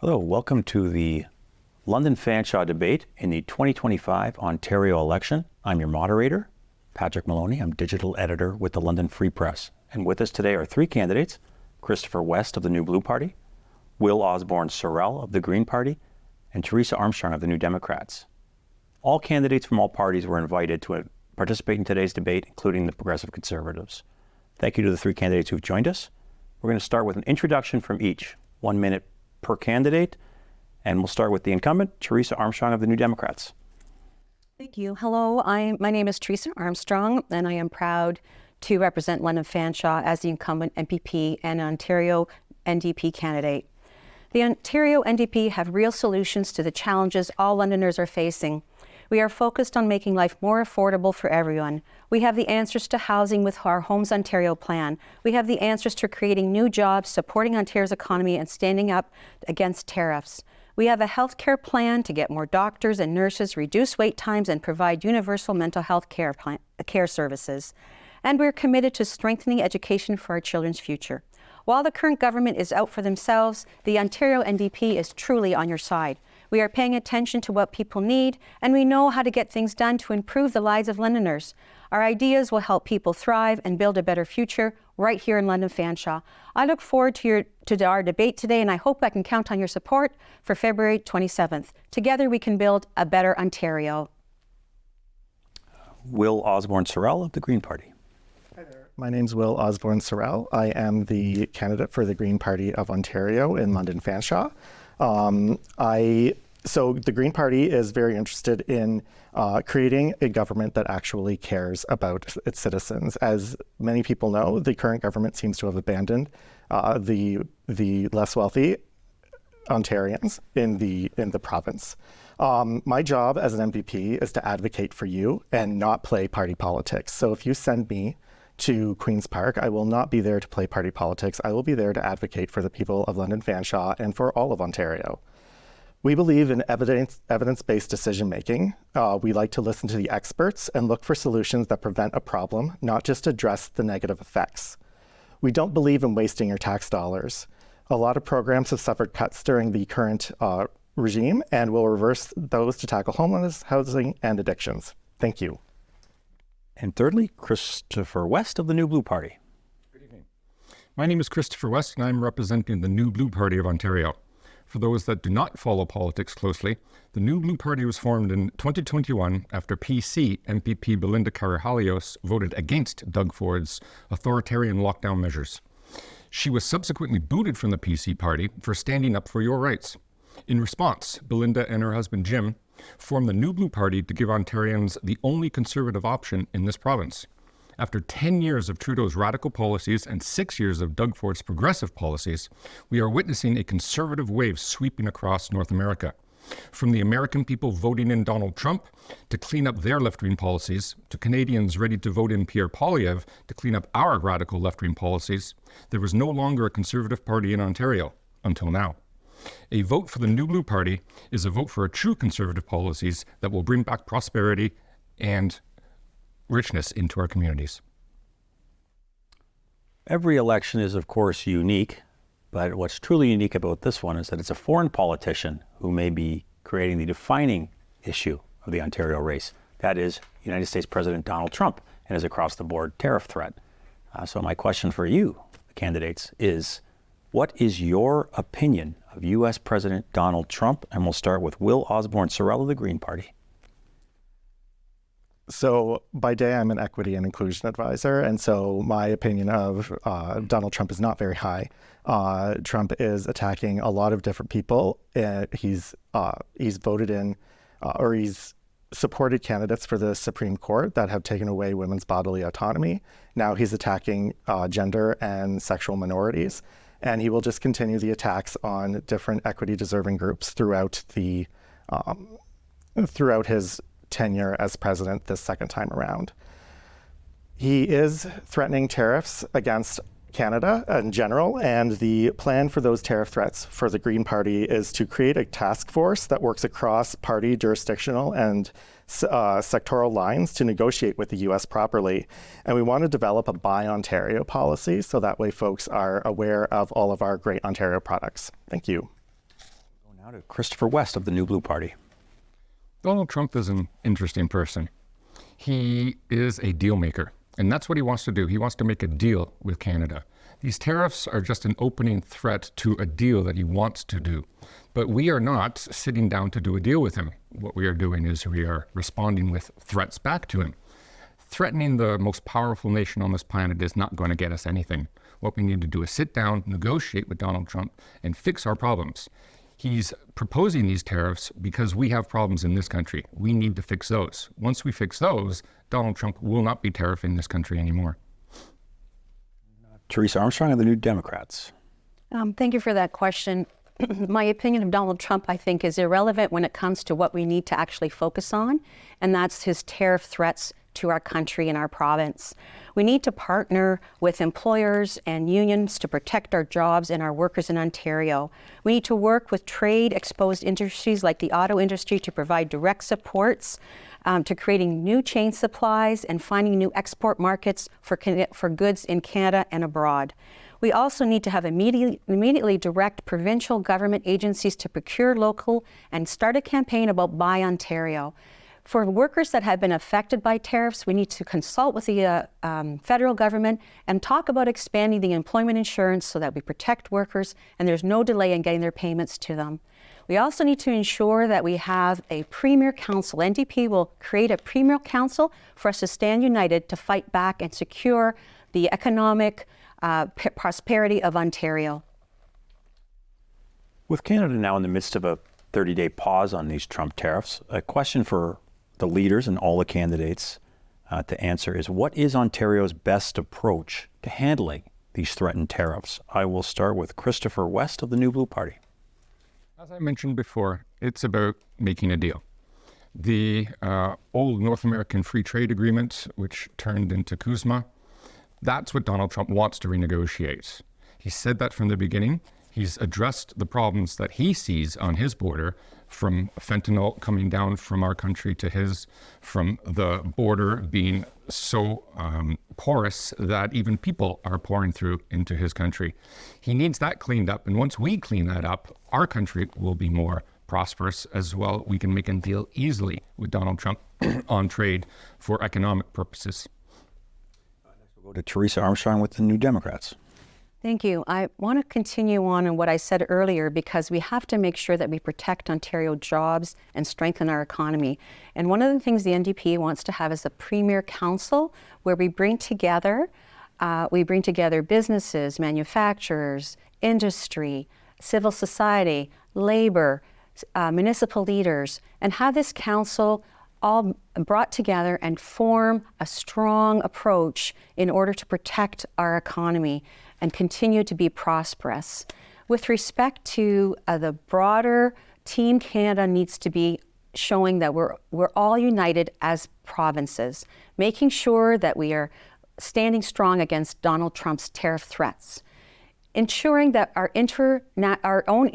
Hello, welcome to the London Fanshawe debate in the 2025 Ontario election. I'm your moderator, Patrick Maloney. I'm digital editor with the London Free Press. And with us today are three candidates: Christopher West of the New Blue Party, Will Osborne-Sorrell of the Green Party, and Teresa Armstrong of the New Democrats. All candidates from all parties were invited to participate in today's debate, including the Progressive Conservatives. Thank you to the three candidates who've joined us. We're going to start with an introduction from each, 1 minute per candidate, and we'll start with the incumbent, Teresa Armstrong of the New Democrats. Thank you. Hello, my name is Teresa Armstrong, and I am proud to represent London Fanshawe as the incumbent MPP and Ontario NDP candidate. The Ontario NDP have real solutions to the challenges all Londoners are facing. We are focused on making life more affordable for everyone. We have the answers to housing with our Homes Ontario plan. We have the answers to creating new jobs, supporting Ontario's economy, and standing up against tariffs. We have a healthcare plan to get more doctors and nurses, reduce wait times, and provide universal mental health care services. And we're committed to strengthening education for our children's future. While the current government is out for themselves, the Ontario NDP is truly on your side. We are paying attention to what people need, and we know how to get things done to improve the lives of Londoners. Our ideas will help people thrive and build a better future right here in London Fanshawe. I look forward to our debate today, and I hope I can count on your support for February 27th. Together we can build a better Ontario. Will Osborne-Sorrell of the Green Party. Hi there. My name's Will Osborne-Sorrell. I am the candidate for the Green Party of Ontario in London Fanshawe. So the Green Party is very interested in creating a government that actually cares about its citizens. As many people know, the current government seems to have abandoned the less wealthy Ontarians in the province. My job as an MPP is to advocate for you and not play party politics. So if you send me to Queen's Park, I will not be there to play party politics. I will be there to advocate for the people of London Fanshawe and for all of Ontario. We believe in evidence-based decision-making. We like to listen to the experts and look for solutions that prevent a problem, not just address the negative effects. We don't believe in wasting your tax dollars. A lot of programs have suffered cuts during the current regime, and we'll reverse those to tackle homelessness, housing, and addictions. Thank you. And thirdly, Christopher West of the New Blue Party. Good evening. My name is Christopher West, and I'm representing the New Blue Party of Ontario. For those that do not follow politics closely, the New Blue Party was formed in 2021 after PC MPP Belinda Carahalios voted against Doug Ford's authoritarian lockdown measures. She was subsequently booted from the PC party for standing up for your rights. In response, Belinda and her husband Jim formed the New Blue Party to give Ontarians the only conservative option in this province. After 10 years of Trudeau's radical policies and 6 years of Doug Ford's progressive policies, we are witnessing a conservative wave sweeping across North America. From the American people voting in Donald Trump to clean up their left-wing policies, to Canadians ready to vote in Pierre Poilievre to clean up our radical left-wing policies, there was no longer a conservative party in Ontario, until now. A vote for the New Blue Party is a vote for a true conservative policies that will bring back prosperity and richness into our communities. Every election is, of course, unique, but what's truly unique about this one is that it's a foreign politician who may be creating the defining issue of the Ontario race. That is United States President Donald Trump and his across-the-board tariff threat. So my question for you, the candidates, is what is your opinion of U.S. President Donald Trump? And we'll start with Will Osborne-Sorrell of the Green Party. So by day, I'm an equity and inclusion advisor, and so my opinion of Donald Trump is not very high. Trump is attacking a lot of different people. He's voted in, or he's supported candidates for the Supreme Court that have taken away women's bodily autonomy. Now he's attacking gender and sexual minorities, and he will just continue the attacks on different equity-deserving groups throughout his tenure as president this second time around. He is threatening tariffs against Canada in general, and the plan for those tariff threats for the Green Party is to create a task force that works across party, jurisdictional, and sectoral lines to negotiate with the U.S. properly. And we want to develop a Buy Ontario policy so that way folks are aware of all of our great Ontario products. Thank you. Now to Christopher West of the New Blue Party. Donald Trump is an interesting person. He is a deal maker, and that's what he wants to do. He wants to make a deal with Canada. These tariffs are just an opening threat to a deal that he wants to do. But we are not sitting down to do a deal with him. What we are doing is we are responding with threats back to him. Threatening the most powerful nation on this planet is not going to get us anything. What we need to do is sit down, negotiate with Donald Trump, and fix our problems. He's proposing these tariffs because we have problems in this country. We need to fix those. Once we fix those, Donald Trump will not be tariffing this country anymore. Teresa Armstrong of the New Democrats. Thank you for that question. My opinion of Donald Trump, I think, is irrelevant when it comes to what we need to actually focus on, and that's his tariff threats to our country and our province. We need to partner with employers and unions to protect our jobs and our workers in Ontario. We need to work with trade-exposed industries like the auto industry to provide direct supports to creating new chain supplies and finding new export markets for goods in Canada and abroad. We also need to have immediately direct provincial government agencies to procure local and start a campaign about Buy Ontario. For workers that have been affected by tariffs, we need to consult with the federal government and talk about expanding the employment insurance so that we protect workers and there's no delay in getting their payments to them. We also need to ensure that we have a Premier Council. NDP will create a Premier Council for us to stand united to fight back and secure the economic prosperity of Ontario. With Canada now in the midst of a 30-day pause on these Trump tariffs, a question for the leaders and all the candidates to answer is, what is Ontario's best approach to handling these threatened tariffs? I will start with Christopher West of the New Blue Party. As I mentioned before, it's about making a deal. The old North American Free Trade Agreement, which turned into CUSMA, that's what Donald Trump wants to renegotiate. He said that from the beginning. He's addressed the problems that he sees on his border, from fentanyl coming down from our country to his, from the border being so porous that even people are pouring through into his country. He needs that cleaned up, and once we clean that up, our country will be more prosperous as well. We can make a deal easily with Donald Trump on trade for economic purposes. Next we'll go to Teresa Armstrong with the New Democrats. Thank you. I want to continue on what I said earlier, because we have to make sure that we protect Ontario jobs and strengthen our economy. And one of the things the NDP wants to have is a Premier Council where we bring together businesses, manufacturers, industry, civil society, labor, municipal leaders, and have this council all brought together and form a strong approach in order to protect our economy and continue to be prosperous. With respect to the broader Team Canada needs to be showing that we're all united as provinces, making sure that we are standing strong against Donald Trump's tariff threats, ensuring that our own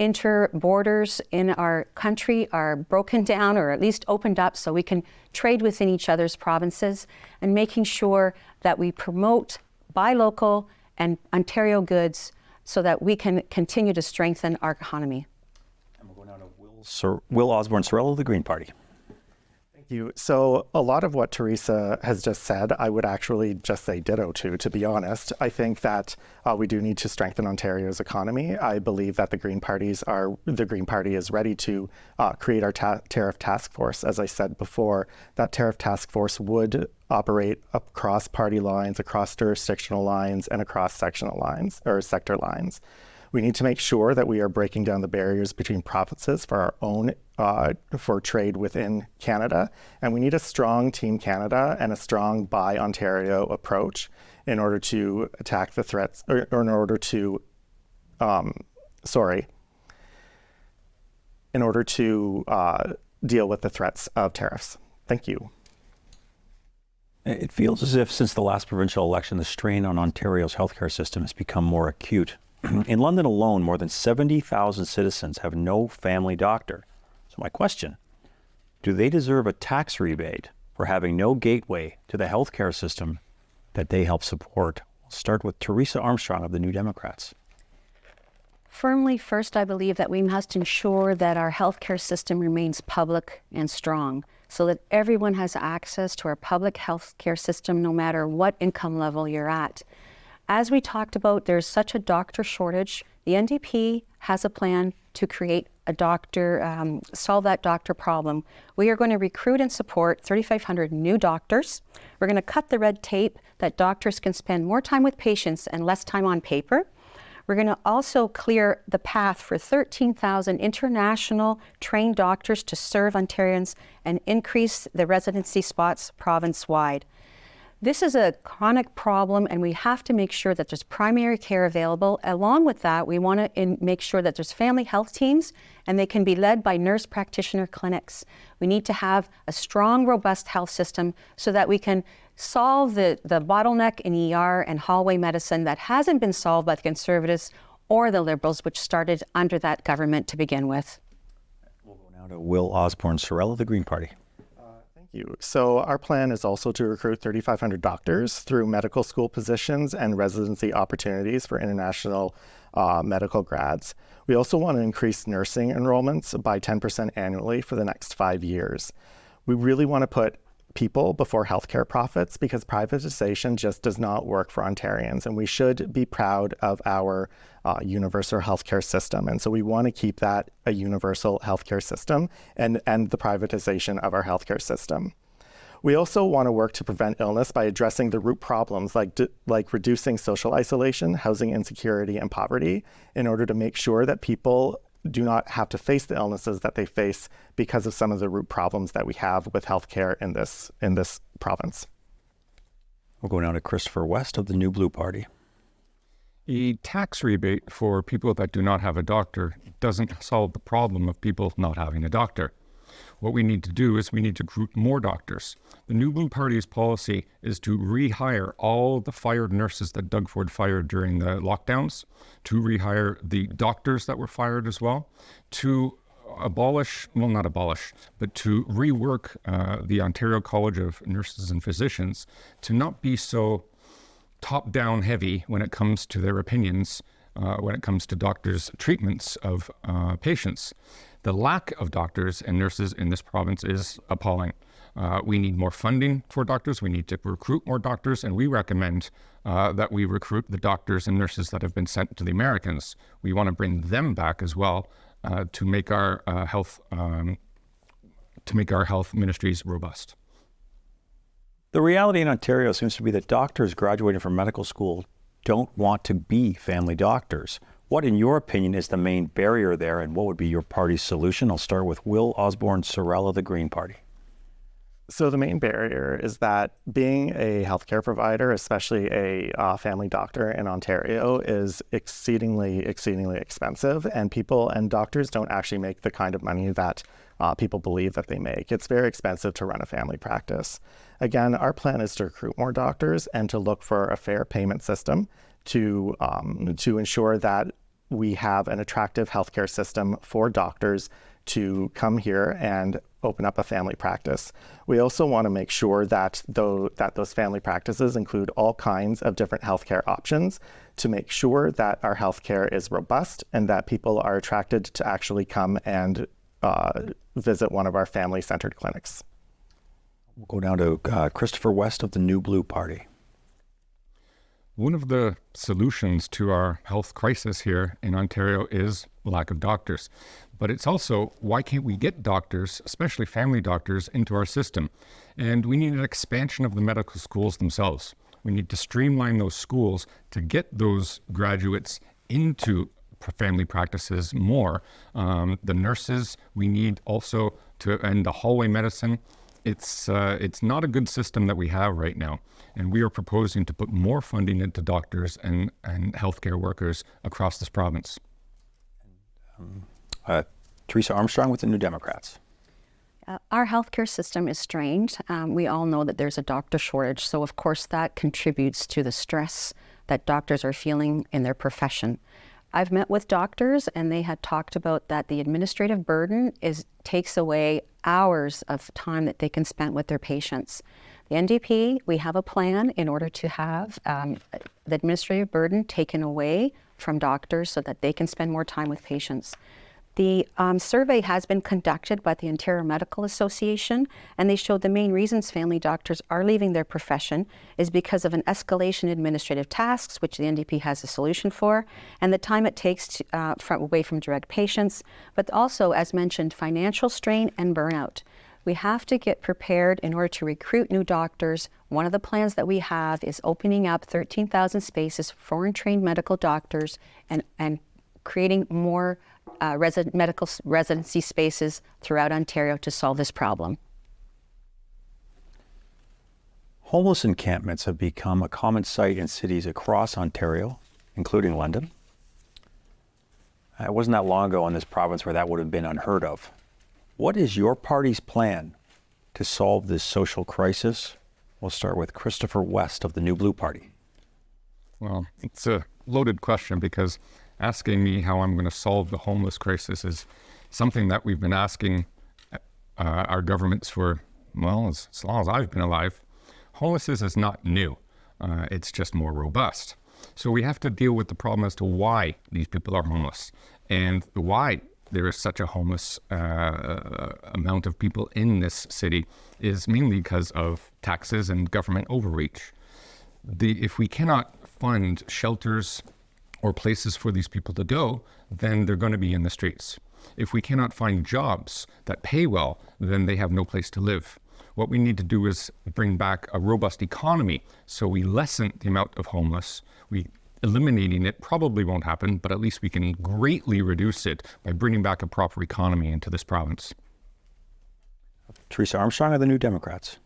borders in our country are broken down or at least opened up so we can trade within each other's provinces, and making sure that we promote buy local and Ontario goods so that we can continue to strengthen our economy. And we'll go now to Will Osborne-Sorrell of the Green Party. Thank you. So a lot of what Teresa has just said, I would actually just say ditto to be honest. I think that we do need to strengthen Ontario's economy. I believe that the Green Party is ready to create our tariff task force. As I said before, that tariff task force would operate across party lines, across jurisdictional lines, and across sectional lines or sector lines. We need to make sure that we are breaking down the barriers between provinces for our own for trade within Canada, and we need a strong Team Canada and a strong Buy Ontario approach in order to attack the threats, or in order to, deal with the threats of tariffs. Thank you. It feels as if since the last provincial election, the strain on Ontario's healthcare system has become more acute. In London alone, more than 70,000 citizens have no family doctor. So my question, do they deserve a tax rebate for having no gateway to the healthcare system that they help support? We'll start with Teresa Armstrong of the New Democrats. Firmly, first, I believe that we must ensure that our healthcare system remains public and strong so that everyone has access to our public healthcare system no matter what income level you're at. As we talked about, there's such a doctor shortage. The NDP has a plan to create a doctor, solve that doctor problem. We are going to recruit and support 3,500 new doctors. We're going to cut the red tape that doctors can spend more time with patients and less time on paper. We're going to also clear the path for 13,000 international trained doctors to serve Ontarians and increase the residency spots province-wide. This is a chronic problem, and we have to make sure that there's primary care available. Along with that, we want to make sure that there's family health teams, and they can be led by nurse practitioner clinics. We need to have a strong, robust health system so that we can solve the bottleneck in ER and hallway medicine that hasn't been solved by the Conservatives or the Liberals, which started under that government to begin with. We'll go now to Will Osborne-Sorrell of the Green Party. Thank you. So our plan is also to recruit 3,500 doctors through medical school positions and residency opportunities for international medical grads. We also want to increase nursing enrollments by 10% annually for the next 5 years. We really want to put people before healthcare profits because privatization just does not work for Ontarians, and we should be proud of our universal healthcare system. And so we want to keep that a universal healthcare system and end the privatization of our healthcare system. We also want to work to prevent illness by addressing the root problems like reducing social isolation, housing insecurity, and poverty in order to make sure that people do not have to face the illnesses that they face because of some of the root problems that we have with healthcare in this province. We'll go now to Christopher West of the New Blue Party. A tax rebate for people that do not have a doctor doesn't solve the problem of people not having a doctor. What we need to do is we need to recruit more doctors. The New Blue Party's policy is to rehire all the fired nurses that Doug Ford fired during the lockdowns, to rehire the doctors that were fired as well, to not abolish, but to rework the Ontario College of Nurses and Physicians to not be so top-down heavy when it comes to their opinions, when it comes to doctors' treatments of patients. The lack of doctors and nurses in this province is appalling. We need more funding for doctors. We need to recruit more doctors, and we recommend that we recruit the doctors and nurses that have been sent to the Americans. We want to bring them back as well to make our health ministries robust. The reality in Ontario seems to be that doctors graduating from medical school don't want to be family doctors. What, in your opinion, is the main barrier there, and what would be your party's solution? I'll start with Will Osborne-Sorrell of the Green Party. So the main barrier is that being a healthcare provider, especially a family doctor in Ontario, is exceedingly expensive, and people and doctors don't actually make the kind of money that people believe that they make. It's very expensive to run a family practice. Again, our plan is to recruit more doctors and to look for a fair payment system to ensure that we have an attractive healthcare system for doctors to come here and open up a family practice. We also want to make sure that those family practices include all kinds of different healthcare options to make sure that our healthcare is robust and that people are attracted to actually come and visit one of our family-centered clinics. We'll go down to Christopher West of the New Blue Party. One of the solutions to our health crisis here in Ontario is lack of doctors. But it's also, why can't we get doctors, especially family doctors, into our system? And we need an expansion of the medical schools themselves. We need to streamline those schools to get those graduates into family practices more. The nurses, we need also and the hallway medicine. It's not a good system that we have right now. And we are proposing to put more funding into doctors and healthcare workers across this province. Teresa Armstrong with the New Democrats. Our healthcare system is strained. We all know that there's a doctor shortage. So of course that contributes to the stress that doctors are feeling in their profession. I've met with doctors and they had talked about that the administrative burden takes away hours of time that they can spend with their patients. The NDP, we have a plan in order to have the administrative burden taken away from doctors so that they can spend more time with patients. The survey has been conducted by the Ontario Medical Association, and they showed the main reasons family doctors are leaving their profession is because of an escalation in administrative tasks, which the NDP has a solution for, and the time it takes to, away from direct patients, but also, as mentioned, financial strain and burnout. We have to get prepared in order to recruit new doctors. One of the plans that we have is opening up 13,000 spaces for foreign-trained medical doctors and creating more medical residency spaces throughout Ontario to solve this problem. Homeless encampments have become a common sight in cities across Ontario, including London. It wasn't that long ago in this province where that would have been unheard of. What is your party's plan to solve this social crisis? We'll start with Christopher West of the New Blue Party. Well, it's a loaded question because asking me how I'm going to solve the homeless crisis is something that we've been asking our governments for, well, as long as I've been alive. Homelessness is not new. It's just more robust. So we have to deal with the problem as to why these people are homeless and why there is such a homeless amount of people in this city is mainly because of taxes and government overreach. If we cannot fund shelters or places for these people to go, then they're going to be in the streets. If we cannot find jobs that pay well, then they have no place to live. What we need to do is bring back a robust economy so we lessen the amount of homeless. Eliminating it probably won't happen, but at least we can greatly reduce it by bringing back a proper economy into this province. Teresa Armstrong of the New Democrats.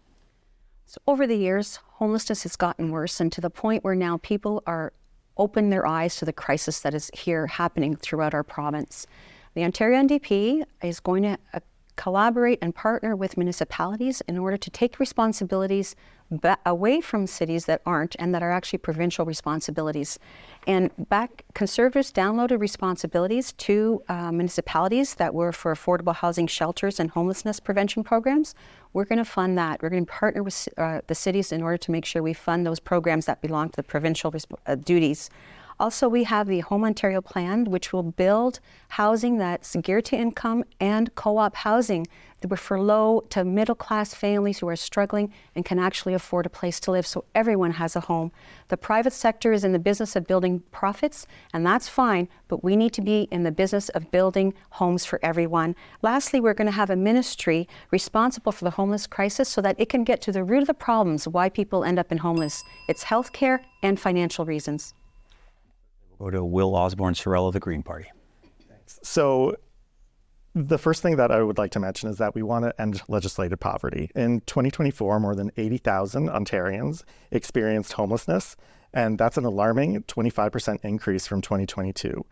So over the years, homelessness has gotten worse, and to the point where now people are open their eyes to the crisis that is here happening throughout our province. The Ontario NDP is going to collaborate and partner with municipalities in order to take responsibilities away from cities that aren't and that are actually provincial responsibilities. And Conservatives downloaded responsibilities to municipalities that were for affordable housing shelters and homelessness prevention programs. We're going to fund that. We're going to partner with the cities in order to make sure we fund those programs that belong to the provincial duties. Also, we have the Home Ontario Plan, which will build housing that's geared to income and co-op housing for low to middle class families who are struggling and can actually afford a place to live, so everyone has a home. The private sector is in the business of building profits, and that's fine, but we need to be in the business of building homes for everyone. Lastly, we're going to have a ministry responsible for the homeless crisis so that it can get to the root of the problems why people end up in homeless. It's healthcare and financial reasons. We'll go to Will Osborne-Sorrell of the Green Party. So the first thing that I would like to mention is that we want to end legislated poverty. In 2024, more than 80,000 Ontarians experienced homelessness, and that's an alarming 25% increase from 2022.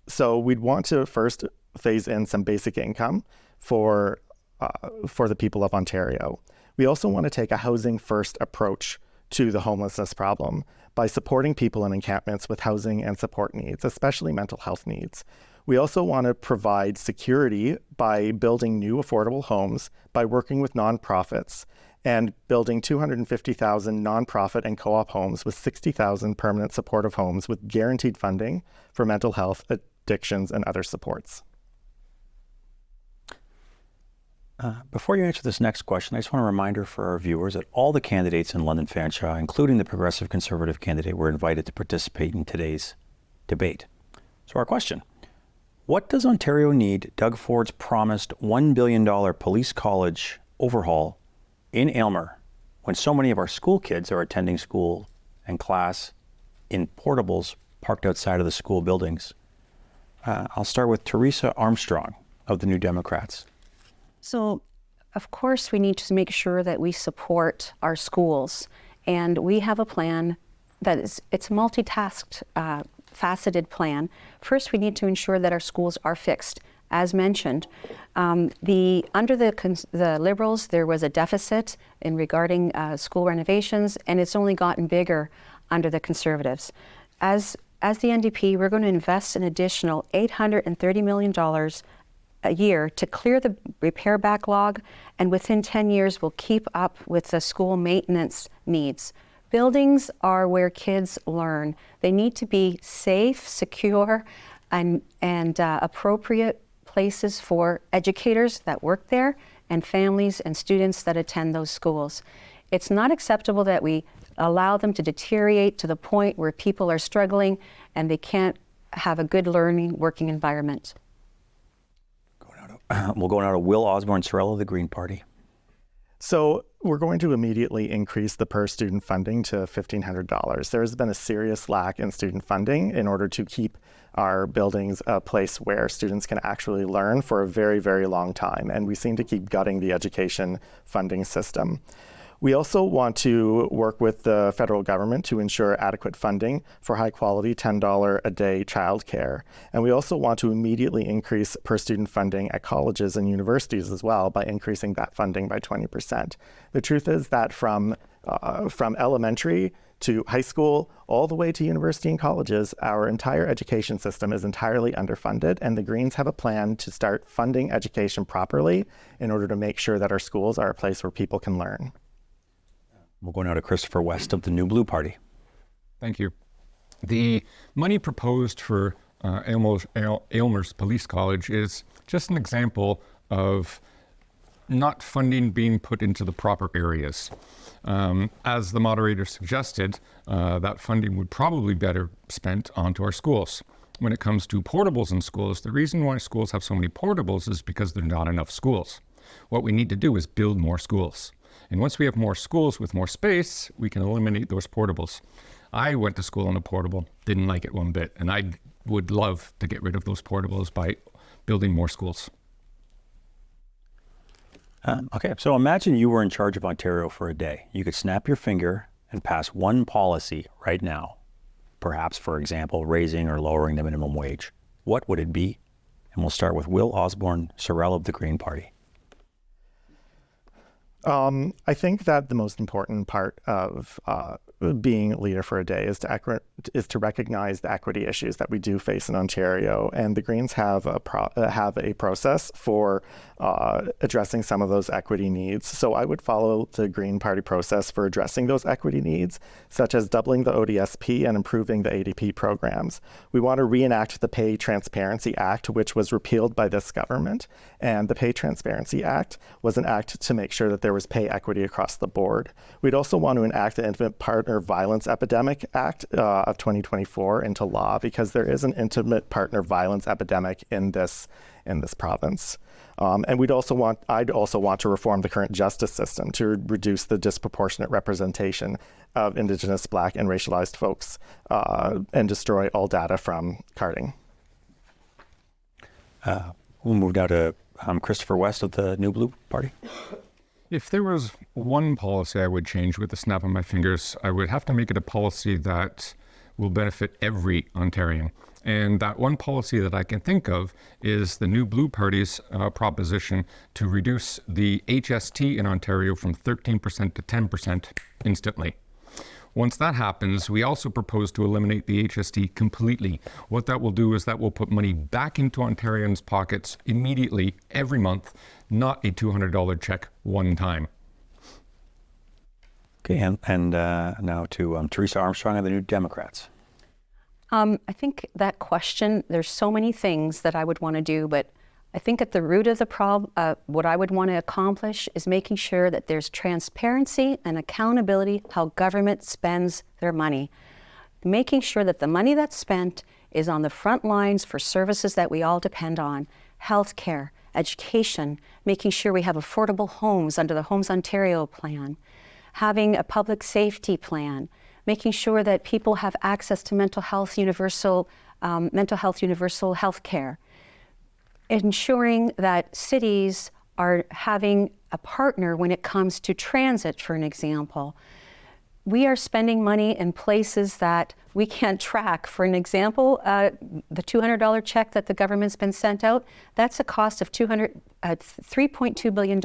So we'd want to first phase in some basic income for the people of Ontario. We also want to take a housing first approach to the homelessness problem by supporting people in encampments with housing and support needs, especially mental health needs. We also want to provide security by building new affordable homes, by working with nonprofits, and building 250,000 nonprofit and co-op homes with 60,000 permanent supportive homes with guaranteed funding for mental health, addictions, and other supports. Before you answer this next question, I just want a reminder for our viewers that all the candidates in London Fanshawe, including the Progressive Conservative candidate, were invited to participate in today's debate. So our question, what does Ontario need Doug Ford's promised $1 billion police college overhaul in Aylmer when so many of our school kids are attending school and class in portables parked outside of the school buildings? I'll start with Teresa Armstrong of the New Democrats. So, of course, we need to make sure that we support our schools. And we have a plan that it's a multitasked, faceted plan. First, we need to ensure that our schools are fixed. As mentioned, under the Liberals, there was a deficit regarding school renovations, and it's only gotten bigger under the Conservatives. As the NDP, we're going to invest an additional $830 million a year to clear the repair backlog, and within 10 years will keep up with the school maintenance needs. Buildings are where kids learn. They need to be safe, secure, and appropriate places for educators that work there and families and students that attend those schools. It's not acceptable that we allow them to deteriorate to the point where people are struggling and they can't have a good learning working environment. We'll go now to Will Osborne Sorrell of the Green Party. So we're going to immediately increase the per student funding to $1,500. There has been a serious lack in student funding in order to keep our buildings a place where students can actually learn for a very, very long time. And we seem to keep gutting the education funding system. We also want to work with the federal government to ensure adequate funding for high quality $10 a day childcare. And we also want to immediately increase per student funding at colleges and universities as well by increasing that funding by 20%. The truth is that from elementary to high school, all the way to university and colleges, our entire education system is entirely underfunded, and the Greens have a plan to start funding education properly in order to make sure that our schools are a place where people can learn. We'll go now to Christopher West of the New Blue Party. Thank you. The money proposed for Aylmer's Police College is just an example of not funding being put into the proper areas. As the moderator suggested, that funding would probably be better spent onto our schools. When it comes to portables in schools, the reason why schools have so many portables is because there are not enough schools. What we need to do is build more schools. And once we have more schools with more space, we can eliminate those portables. I went to school on a portable, didn't like it one bit, and I would love to get rid of those portables by building more schools. Okay, so imagine you were in charge of Ontario for a day. You could snap your finger and pass one policy right now. Perhaps, for example, raising or lowering the minimum wage. What would it be? And we'll start with Will Osborne Sorrell of the Green Party. I think that the most important part of being a leader for a day is to recognize the equity issues that we do face in Ontario, and the Greens have a process for addressing some of those equity needs. So I would follow the Green Party process for addressing those equity needs, such as doubling the ODSP and improving the ADP programs. We want to reenact the Pay Transparency Act, which was repealed by this government, and the Pay Transparency Act was an act to make sure that there was pay equity across the board. We'd also want to enact the Intimate Partner Violence Epidemic Act of 2024 into law, because there is an intimate partner violence epidemic in this province. And I'd also want to reform the current justice system to reduce the disproportionate representation of Indigenous, Black, and racialized folks and destroy all data from carding. We'll move now to Christopher West of the New Blue Party. If there was one policy I would change with the snap of my fingers, I would have to make it a policy that will benefit every Ontarian. And that one policy that I can think of is the New Blue Party's proposition to reduce the HST in Ontario from 13% to 10% instantly. Once that happens, we also propose to eliminate the HST completely. What that will do is that will put money back into Ontarians' pockets immediately, every month, not a $200 check one time. Okay, and now to Teresa Armstrong of the New Democrats. I think that question, there's so many things that I would want to do, but I think at the root of the problem, what I would want to accomplish is making sure that there's transparency and accountability how government spends their money. Making sure that the money that's spent is on the front lines for services that we all depend on, healthcare, education, making sure we have affordable homes under the Homes Ontario plan, having a public safety plan, making sure that people have access to mental health universal health care, ensuring that cities are having a partner when it comes to transit, for an example. We are spending money in places that we can't track. For an example, the $200 check that the government's been sent out, that's a cost of $3.2 billion.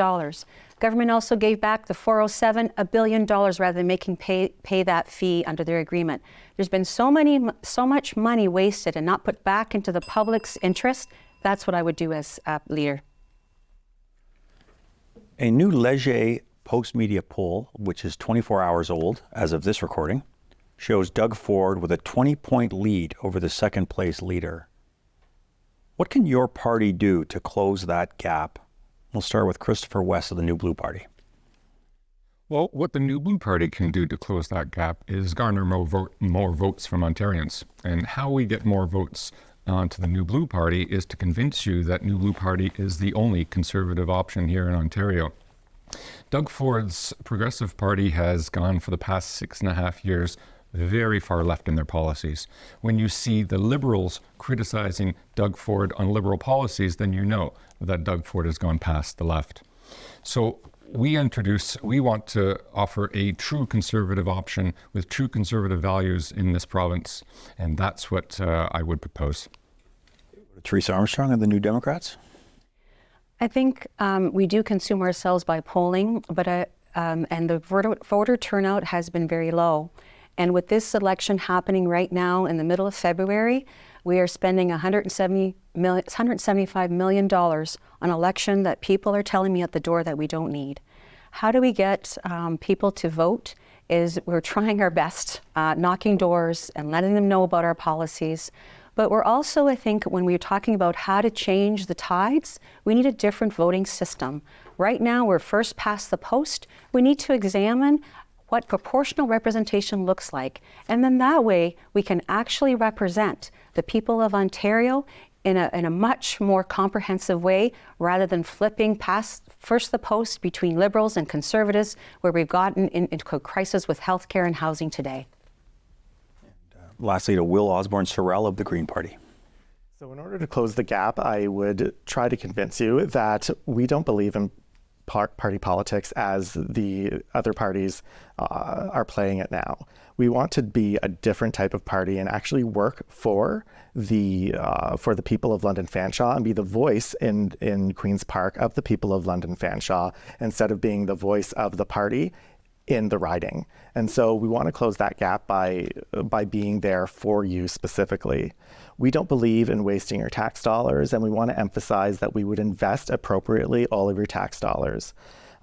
Government also gave back the 407 $1 billion rather than making pay that fee under their agreement. There's been so much money wasted and not put back into the public's interest That's what I would do as a leader. A new Leger post-media poll, which is 24 hours old as of this recording, shows Doug Ford with a 20-point lead over the second-place leader. What can your party do to close that gap? We'll start with Christopher West of the New Blue Party. Well, what the New Blue Party can do to close that gap is garner more votes from Ontarians. And how we get more votes to the New Blue Party is to convince you that New Blue Party is the only conservative option here in Ontario. Doug Ford's Progressive Party has gone for the past 6.5 years very far left in their policies. When you see the Liberals criticizing Doug Ford on Liberal policies, then you know that Doug Ford has gone past the left. So we want to offer a true conservative option with true conservative values in this province, and that's what I would propose. Teresa Armstrong of the New Democrats. I think we do consume ourselves by polling, but and the voter turnout has been very low. And with this election happening right now in the middle of February, we are spending $175 million on an election that people are telling me at the door that we don't need. How do we get people to vote? We're trying our best, knocking doors and letting them know about our policies. But we're also, I think, when we're talking about how to change the tides, we need a different voting system. Right now, we're first past the post. We need to examine what proportional representation looks like. And then that way, we can actually represent the people of Ontario in a much more comprehensive way, rather than flipping past first the post between Liberals and Conservatives, where we've gotten into a crisis with healthcare and housing today. Lastly, to Will Osborne-Sorrell of the Green Party. So in order to close the gap, I would try to convince you that we don't believe in party politics as the other parties are playing it now. We want to be a different type of party and actually work for the people of London Fanshawe and be the voice in Queen's Park of the people of London Fanshawe, instead of being the voice of the party in the riding. And so we want to close that gap by being there for you specifically. We don't believe in wasting your tax dollars, and we want to emphasize that we would invest appropriately all of your tax dollars.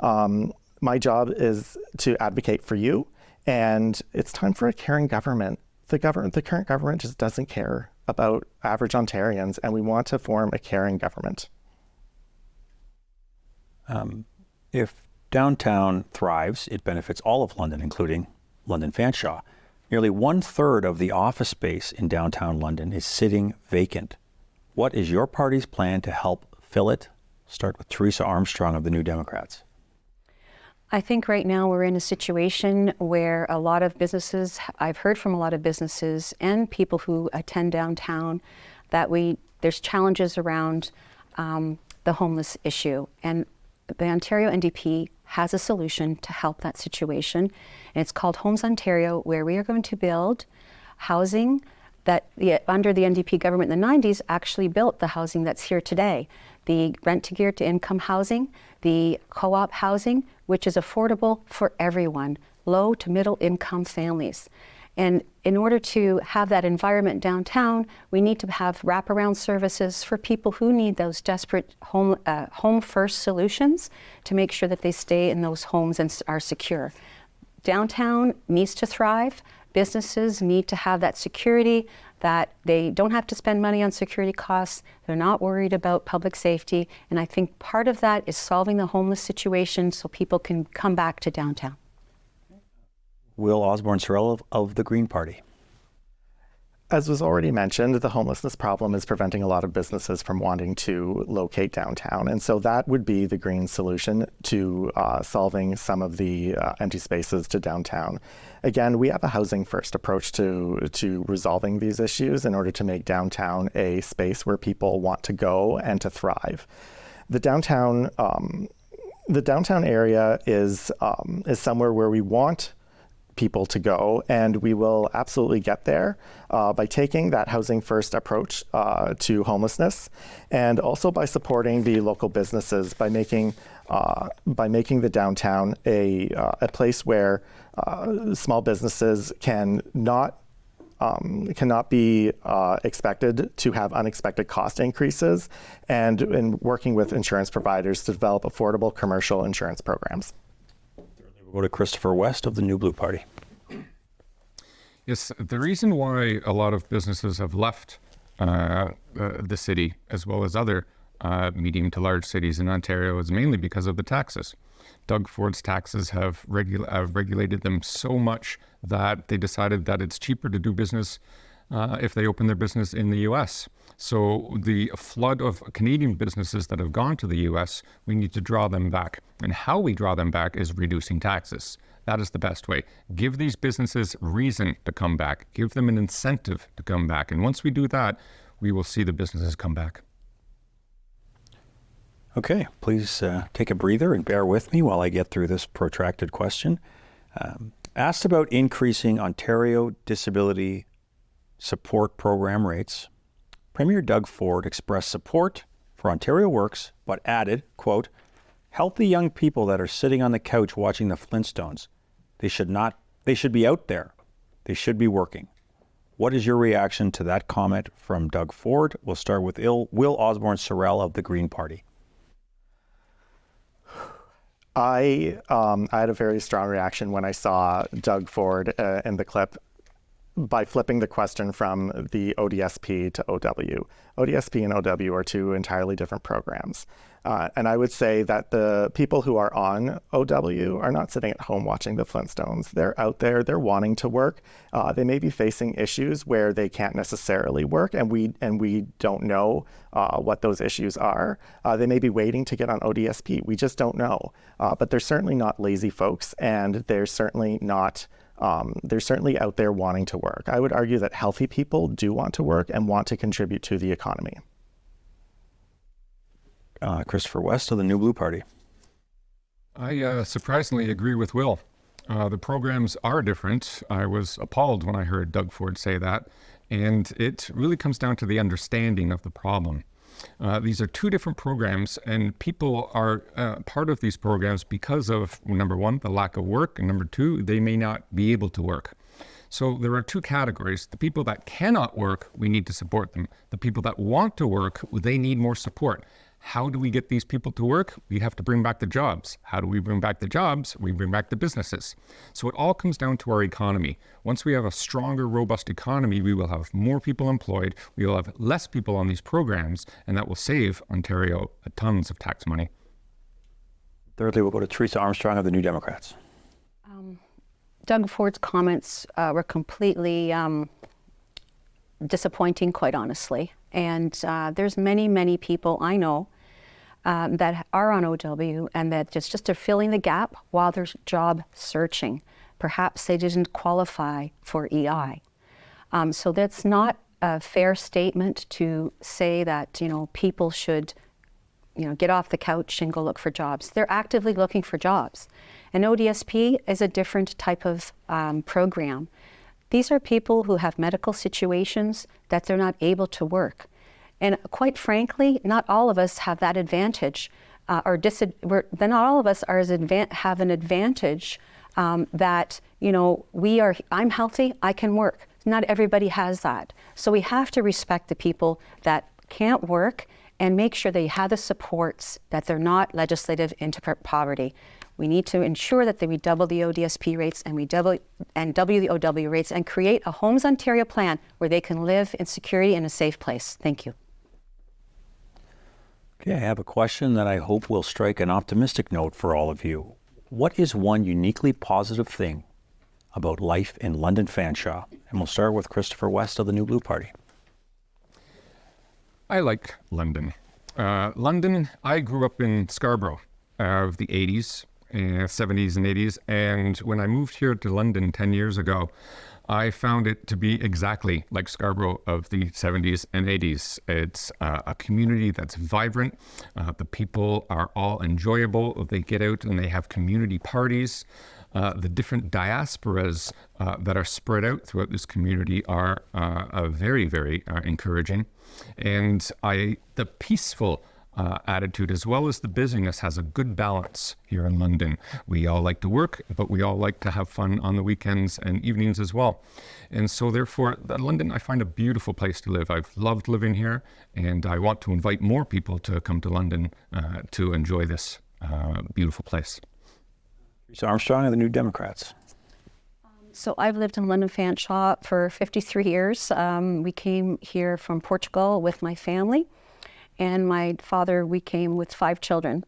My job is to advocate for you, and it's time for a caring government. The current government just doesn't care about average Ontarians, and we want to form a caring government. If downtown thrives, it benefits all of London, including London Fanshawe. Nearly 1/3 of the office space in downtown London is sitting vacant. What is your party's plan to help fill it? Start with Teresa Armstrong of the New Democrats. I think right now we're in a situation where a lot of businesses, I've heard from a lot of businesses and people who attend downtown, that there's challenges around the homeless issue. And the Ontario NDP has a solution to help that situation. And it's called Homes Ontario, where we are going to build housing that under the NDP government in the 90s actually built the housing that's here today. The rent-to-gear to income housing, the co-op housing, which is affordable for everyone, low to middle income families. And in order to have that environment downtown, we need to have wraparound services for people who need those desperate home first solutions to make sure that they stay in those homes and are secure. Downtown needs to thrive. Businesses need to have that security, that they don't have to spend money on security costs. They're not worried about public safety. And I think part of that is solving the homeless situation so people can come back to downtown. Will Osborne-Sorrell of the Green Party. As was already mentioned, the homelessness problem is preventing a lot of businesses from wanting to locate downtown. And so that would be the Green solution to solving some of the empty spaces to downtown. Again, we have a housing first approach to resolving these issues in order to make downtown a space where people want to go and to thrive. The downtown area is somewhere where we want people to go, and we will absolutely get there by taking that housing first approach to homelessness, and also by supporting the local businesses by making the downtown a place where small businesses can not expected to have unexpected cost increases, and in working with insurance providers to develop affordable commercial insurance programs. We'll go to Christopher West of the New Blue Party. Yes, the reason why a lot of businesses have left the city, as well as other medium to large cities in Ontario, is mainly because of the taxes. Doug Ford's taxes have regulated them so much that they decided that it's cheaper to do business if they open their business in the U.S. So the flood of Canadian businesses that have gone to the U.S., we need to draw them back. And how we draw them back is reducing taxes. That is the best way. Give these businesses reason to come back. Give them an incentive to come back. And once we do that, we will see the businesses come back. Okay, please take a breather and bear with me while I get through this protracted question. Asked about increasing Ontario Disability Support Program rates, Premier Doug Ford expressed support for Ontario Works, but added, quote, "Healthy young people that are sitting on the couch watching the Flintstones, they should be out there. They should be working." What is your reaction to that comment from Doug Ford? We'll start with Will Osborne-Sorrell of the Green Party. I had a very strong reaction when I saw Doug Ford in the clip by flipping the question from the ODSP to OW. ODSP and OW are two entirely different programs. And I would say that the people who are on OW are not sitting at home watching the Flintstones. They're out there, they're wanting to work. They may be facing issues where they can't necessarily work, and we don't know what those issues are. They may be waiting to get on ODSP. We just don't know. But they're certainly not lazy folks, and they're certainly not they're certainly out there wanting to work. I would argue that healthy people do want to work and want to contribute to the economy. Christopher West of the New Blue Party. I surprisingly agree with Will. The programs are different. I was appalled when I heard Doug Ford say that, and it really comes down to the understanding of the problem. These are two different programs, and people are part of these programs because of, number one, the lack of work, and number two, they may not be able to work. So there are two categories. The people that cannot work, we need to support them. The people that want to work, they need more support. How do we get these people to work? We have to bring back the jobs. How do we bring back the jobs? We bring back the businesses. So it all comes down to our economy. Once we have a stronger, robust economy, we will have more people employed, we will have less people on these programs, and that will save Ontario tons of tax money. Thirdly, we'll go to Teresa Armstrong of the New Democrats. Doug Ford's comments were completely disappointing, quite honestly. And there's many people I know that are on OW and that just are filling the gap while they're job searching. Perhaps they didn't qualify for EI. So that's not a fair statement to say that, people should, get off the couch and go look for jobs. They're actively looking for jobs. And ODSP is a different type of program. These are people who have medical situations that they're not able to work. And quite frankly, not all of us have that advantage, not all of us have an advantage that, I'm healthy, I can work. Not everybody has that. So we have to respect the people that can't work and make sure they have the supports, that they're not legislated into poverty. We need to ensure that we double the ODSP rates and double the OW rates and create a Homes Ontario plan where they can live in security in a safe place. Thank you. Okay, I have a question that I hope will strike an optimistic note for all of you. What is one uniquely positive thing about life in London Fanshawe? And we'll start with Christopher West of the New Blue Party. I like London. London, I grew up in Scarborough of the 80s. 70s and 80s, and when I moved here to London 10 years ago, I found it to be exactly like Scarborough of the 70s and 80s. It's a community that's vibrant. The people are all enjoyable. They get out and they have community parties. The different diasporas that are spread out throughout this community are very, very encouraging. And the peaceful attitude, as well as the busyness, has a good balance here in London. We all like to work, but we all like to have fun on the weekends and evenings as well. And so therefore, London, I find a beautiful place to live. I've loved living here, and I want to invite more people to come to London to enjoy this beautiful place. Teresa Armstrong of the New Democrats. So I've lived in London Fanshawe for 53 years. We came here from Portugal with my family, and my father, we came with 5 children.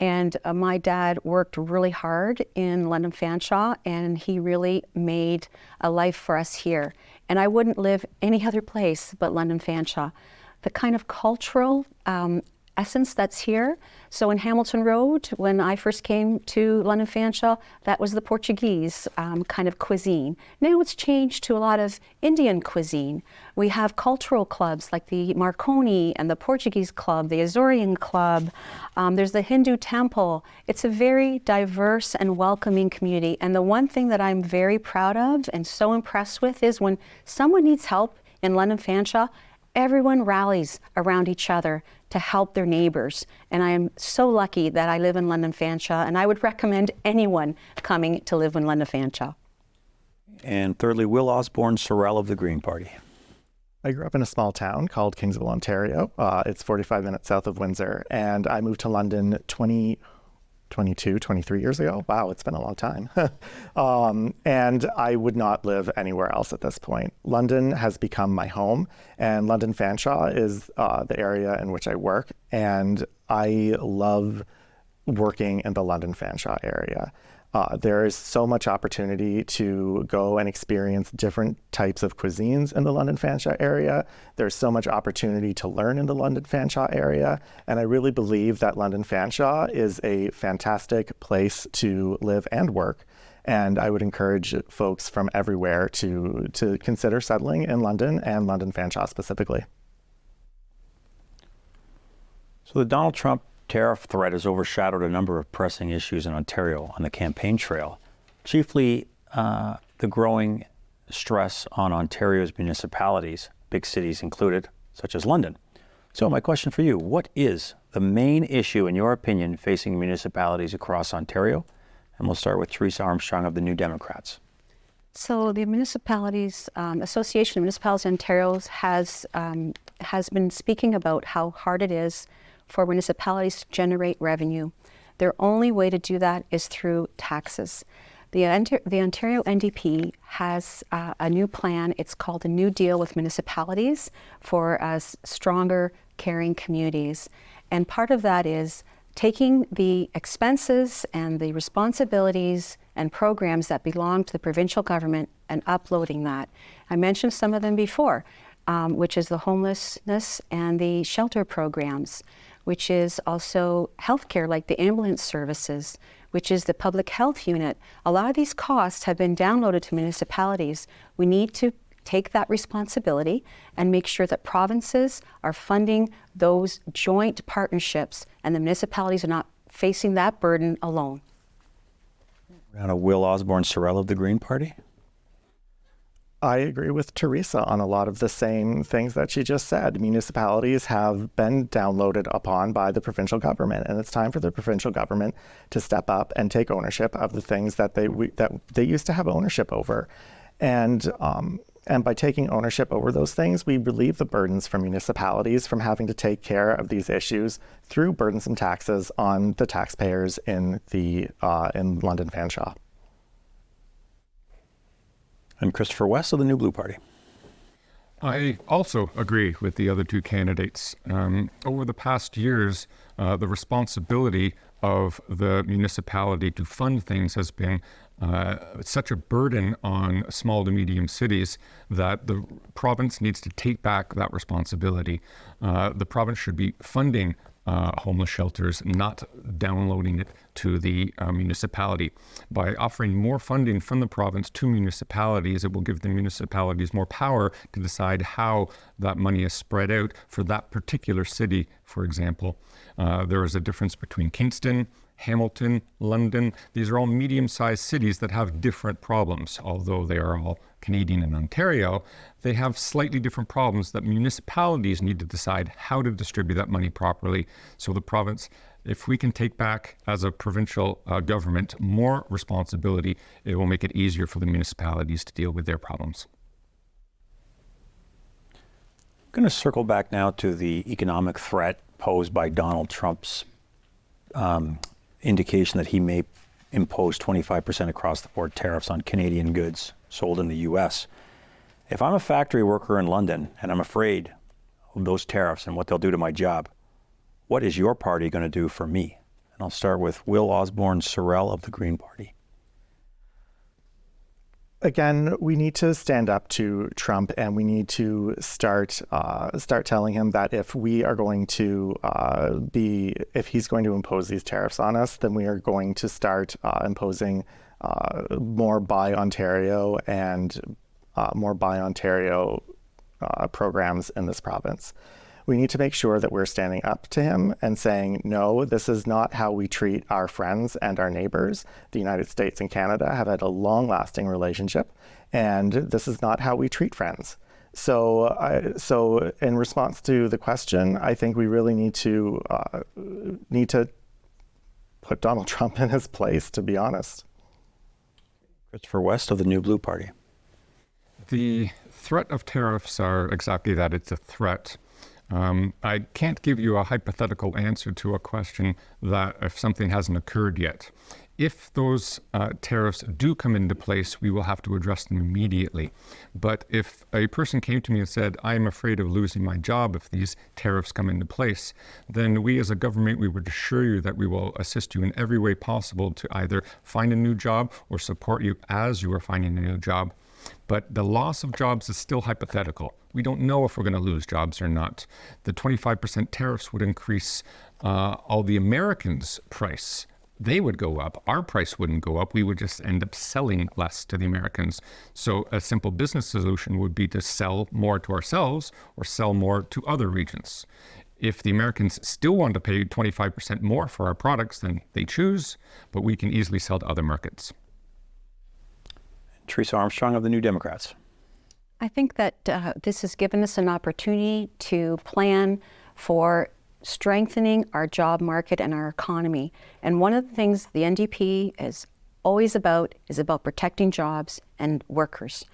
And my dad worked really hard in London Fanshawe, and he really made a life for us here. And I wouldn't live any other place but London Fanshawe. The kind of cultural essence that's here. So in Hamilton Road, when I first came to London Fanshawe, that was the Portuguese kind of cuisine. Now it's changed to a lot of Indian cuisine. We have cultural clubs like the Marconi and the Portuguese Club, the Azorean Club. There's the Hindu temple. It's a very diverse and welcoming community. And the one thing that I'm very proud of and so impressed with is when someone needs help in London Fanshawe, everyone rallies around each other to help their neighbors. And I am so lucky that I live in London Fanshawe, and I would recommend anyone coming to live in London Fanshawe. And thirdly, Will Osborne Sorrell of the Green Party. I grew up in a small town called Kingsville, Ontario. It's 45 minutes south of Windsor, and I moved to London 23 years ago. Wow, it's been a long time. And I would not live anywhere else at this point. London has become my home, and London Fanshawe is the area in which I work, and I love working in the London Fanshawe area. There is so much opportunity to go and experience different types of cuisines in the London Fanshawe area. There's so much opportunity to learn in the London Fanshawe area. And I really believe that London Fanshawe is a fantastic place to live and work. And I would encourage folks from everywhere to consider settling in London and London Fanshawe specifically. So the Donald Trump tariff threat has overshadowed a number of pressing issues in Ontario on the campaign trail, chiefly the growing stress on Ontario's municipalities, big cities included, such as London. So my question for you, what is the main issue, in your opinion, facing municipalities across Ontario? And we'll start with Teresa Armstrong of the New Democrats. So the Municipalities Association of Municipalities in Ontario has been speaking about how hard it is for municipalities to generate revenue. Their only way to do that is through taxes. The Ontario NDP has a new plan. It's called a New Deal with Municipalities for stronger, caring communities. And part of that is taking the expenses and the responsibilities and programs that belong to the provincial government and uploading that. I mentioned some of them before, which is the homelessness and the shelter programs, which is also healthcare, like the ambulance services, which is the public health unit. A lot of these costs have been downloaded to municipalities. We need to take that responsibility and make sure that provinces are funding those joint partnerships and the municipalities are not facing that burden alone. Now to Will Osborne Sorrell of the Green Party. I agree with Teresa on a lot of the same things that she just said. Municipalities have been downloaded upon by the provincial government, and it's time for the provincial government to step up and take ownership of the things that they used to have ownership over. And by taking ownership over those things, we relieve the burdens from municipalities from having to take care of these issues through burdensome taxes on the taxpayers in London Fanshawe. And Christopher West of the New Blue Party. I also agree with the other two candidates. Over the past years, the responsibility of the municipality to fund things has been such a burden on small to medium cities that the province needs to take back that responsibility. The province should be funding homeless shelters, not downloading it to the municipality. By offering more funding from the province to municipalities, it will give the municipalities more power to decide how that money is spread out for that particular city, for example. There is a difference between Kingston, Hamilton, London. These are all medium-sized cities that have different problems, although they are all Canadian and Ontario, they have slightly different problems that municipalities need to decide how to distribute that money properly. So the province, if we can take back as a provincial government more responsibility, it will make it easier for the municipalities to deal with their problems. I'm going to circle back now to the economic threat posed by Donald Trump's indication that he may impose 25% across the board tariffs on Canadian goods sold in the U.S. If I'm a factory worker in London and I'm afraid of those tariffs and what they'll do to my job, what is your party going to do for me? And I'll start with Will Osborne Sorrell of the Green Party. Again, we need to stand up to Trump, and we need to start telling him that if we are going to if he's going to impose these tariffs on us, then we are going to start imposing more Buy Ontario and more Buy Ontario programs in this province. We need to make sure that we're standing up to him and saying, no, this is not how we treat our friends and our neighbors. The United States and Canada have had a long-lasting relationship, and this is not how we treat friends. So in response to the question, I think we really need to put Donald Trump in his place, to be honest. Christopher West of the New Blue Party. The threat of tariffs are exactly that, it's a threat. I can't give you a hypothetical answer to a question that if something hasn't occurred yet. If those tariffs do come into place, we will have to address them immediately. But if a person came to me and said, I'm afraid of losing my job if these tariffs come into place, then we as a government, we would assure you that we will assist you in every way possible to either find a new job or support you as you are finding a new job. But the loss of jobs is still hypothetical. We don't know if we're going to lose jobs or not. The 25% tariffs would increase all the Americans' price. They would go up. Our price wouldn't go up. We would just end up selling less to the Americans. So a simple business solution would be to sell more to ourselves or sell more to other regions. If the Americans still want to pay 25% more for our products, then they choose, but we can easily sell to other markets. Teresa Armstrong of the New Democrats. I think that this has given us an opportunity to plan for strengthening our job market and our economy. And one of the things the NDP is always about is about protecting jobs and workers.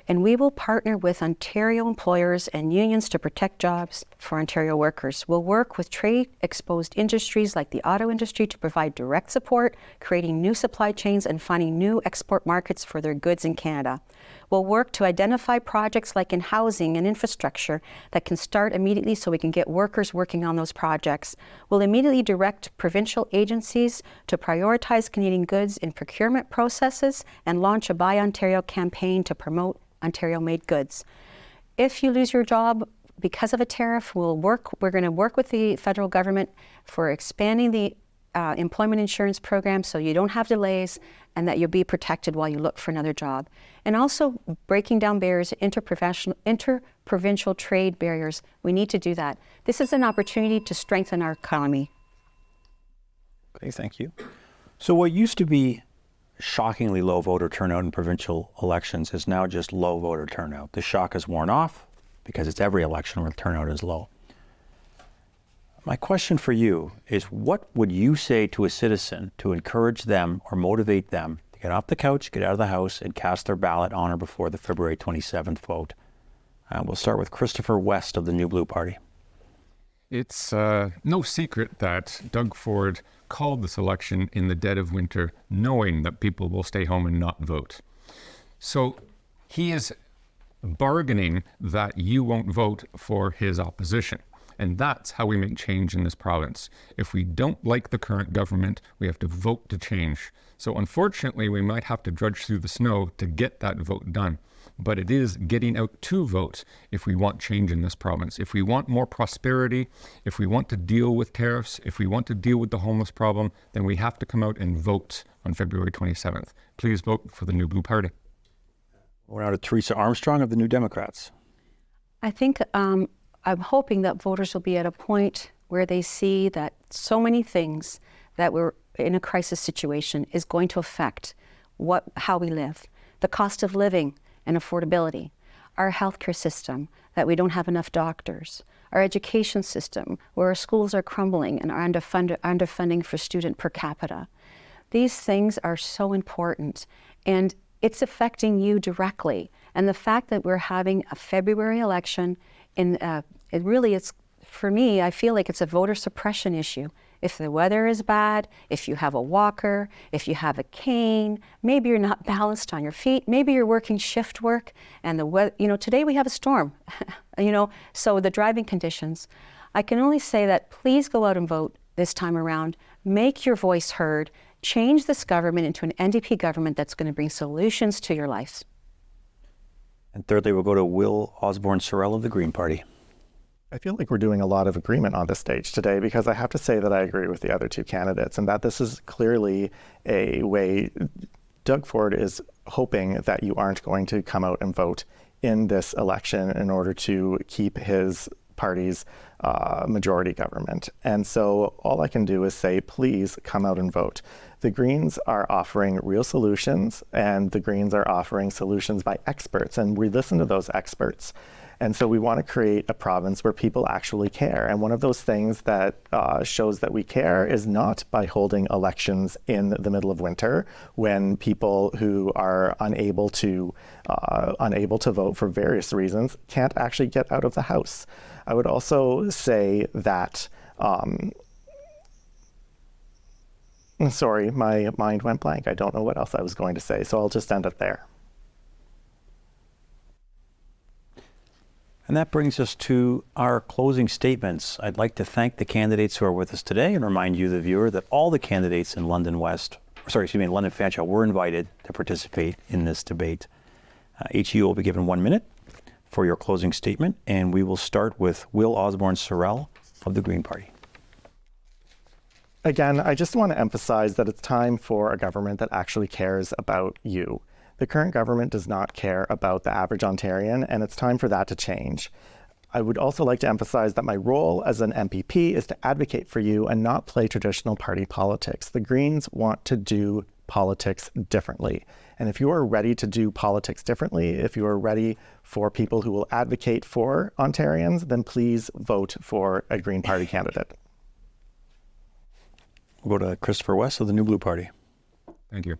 And we will partner with Ontario employers and unions to protect jobs for Ontario workers. We'll work with trade-exposed industries like the auto industry to provide direct support, creating new supply chains and finding new export markets for their goods in Canada. We'll work to identify projects like in housing and infrastructure that can start immediately so we can get workers working on those projects. We'll immediately direct provincial agencies to prioritize Canadian goods in procurement processes and launch a Buy Ontario campaign to promote Ontario-made goods. If you lose your job because of a tariff, we're going to work with the federal government for expanding the employment insurance program so you don't have delays and that you'll be protected while you look for another job. And also breaking down barriers, interprovincial trade barriers. We need to do that. This is an opportunity to strengthen our economy. Okay, thank you. So what used to be shockingly low voter turnout in provincial elections is now just low voter turnout. The shock has worn off because it's every election where turnout is low. My question for you is, what would you say to a citizen to encourage them or motivate them to get off the couch, get out of the house, and cast their ballot on or before the February 27th vote? We'll start with Christopher West of the New Blue Party. It's no secret that Doug Ford called this election in the dead of winter, knowing that people will stay home and not vote. So he is bargaining that you won't vote for his opposition. And that's how we make change in this province. If we don't like the current government, we have to vote to change. So unfortunately, we might have to drudge through the snow to get that vote done. But it is getting out to vote if we want change in this province. If we want more prosperity, if we want to deal with tariffs, if we want to deal with the homeless problem, then we have to come out and vote on February 27th. Please vote for the New Blue Party. We're now to Teresa Armstrong of the New Democrats. I think I'm hoping that voters will be at a point where they see that so many things that we're in a crisis situation is going to affect how we live. The cost of living, and affordability, our healthcare system, that we don't have enough doctors, our education system, where our schools are crumbling and are underfunding for student per capita. These things are so important, and it's affecting you directly. And the fact that we're having a February election, it really is, for me, I feel like it's a voter suppression issue. If the weather is bad, if you have a walker, if you have a cane, maybe you're not balanced on your feet, maybe you're working shift work, and the weather, today we have a storm, so the driving conditions. I can only say that please go out and vote this time around. Make your voice heard. Change this government into an NDP government that's going to bring solutions to your lives. And thirdly, we'll go to Will Osborne-Sorrell of the Green Party. I feel like we're doing a lot of agreement on this stage today, because I have to say that I agree with the other two candidates, and that this is clearly a way Doug Ford is hoping that you aren't going to come out and vote in this election in order to keep his party's majority government. And so all I can do is say, please come out and vote. The Greens are offering real solutions, and the Greens are offering solutions by experts, and we listen to those experts. And so we want to create a province where people actually care. And one of those things that shows that we care is not by holding elections in the middle of winter, when people who are unable to vote for various reasons can't actually get out of the house. I would also say that, sorry, my mind went blank. I don't know what else I was going to say, so I'll just end it there. And that brings us to our closing statements. I'd like to thank the candidates who are with us today and remind you, the viewer, that all the Candidates in London Fanshawe were invited to participate in this debate. Each of you will be given 1 minute for your closing statement, and we will start with Will Osborne-Sorrell of the Green Party. Again, I just want to emphasize that it's time for a government that actually cares about you. The current government does not care about the average Ontarian, and it's time for that to change. I would also like to emphasize that my role as an MPP is to advocate for you and not play traditional party politics. The Greens want to do politics differently. And if you are ready to do politics differently, if you are ready for people who will advocate for Ontarians, then please vote for a Green Party candidate. We'll go to Christopher West of the New Blue Party. Thank you.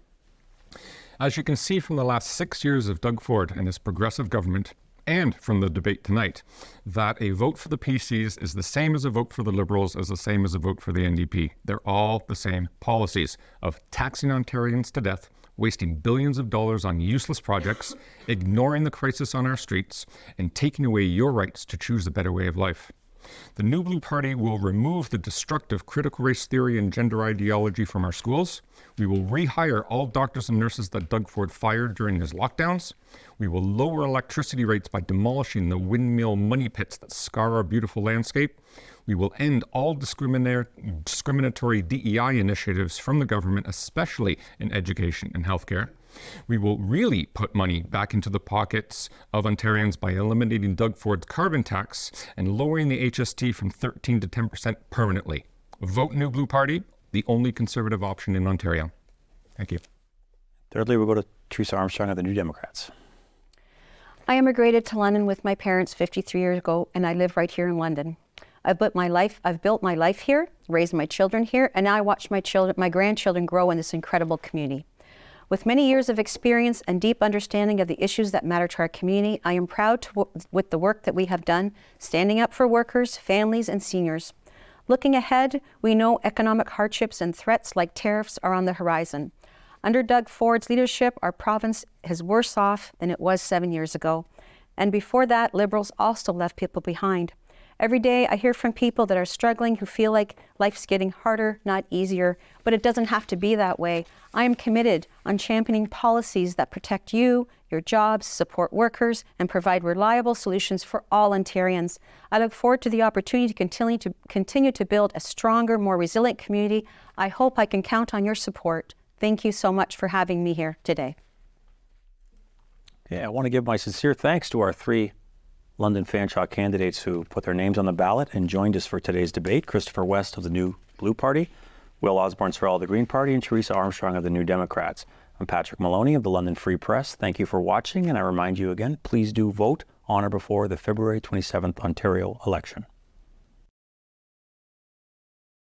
As you can see from the last 6 years of Doug Ford and his progressive government, and from the debate tonight, that a vote for the PCs is the same as a vote for the Liberals, is the same as a vote for the NDP. They're all the same policies of taxing Ontarians to death, wasting billions of dollars on useless projects, ignoring the crisis on our streets, and taking away your rights to choose a better way of life. The New Blue Party will remove the destructive critical race theory and gender ideology from our schools. We will rehire all doctors and nurses that Doug Ford fired during his lockdowns. We will lower electricity rates by demolishing the windmill money pits that scar our beautiful landscape. We will end all discriminatory DEI initiatives from the government, especially in education and healthcare. We will really put money back into the pockets of Ontarians by eliminating Doug Ford's carbon tax and lowering the HST from 13 to 10% permanently. Vote New Blue Party, the only conservative option in Ontario. Thank you. Thirdly, we'll go to Teresa Armstrong of the New Democrats. I immigrated to London with my parents 53 years ago, and I live right here in London. I've built my life here, raised my children here, and now I watch my grandchildren grow in this incredible community. With many years of experience and deep understanding of the issues that matter to our community, I am proud with the work that we have done, standing up for workers, families, and seniors. Looking ahead, we know economic hardships and threats like tariffs are on the horizon. Under Doug Ford's leadership, our province is worse off than it was 7 years ago. And before that, Liberals also left people behind. Every day I hear from people that are struggling, who feel like life's getting harder, not easier, but it doesn't have to be that way. I am committed on championing policies that protect you, your jobs, support workers, and provide reliable solutions for all Ontarians. I look forward to the opportunity to continue to build a stronger, more resilient community. I hope I can count on your support. Thank you so much for having me here today. Yeah, I want to give my sincere thanks to our three London Fanshawe candidates who put their names on the ballot and joined us for today's debate: Christopher West of the New Blue Party, Will Osborne-Sorrell of the Green Party, and Teresa Armstrong of the New Democrats. I'm Patrick Maloney of the London Free Press. Thank you for watching, and I remind you again, please do vote on or before the February 27th Ontario election.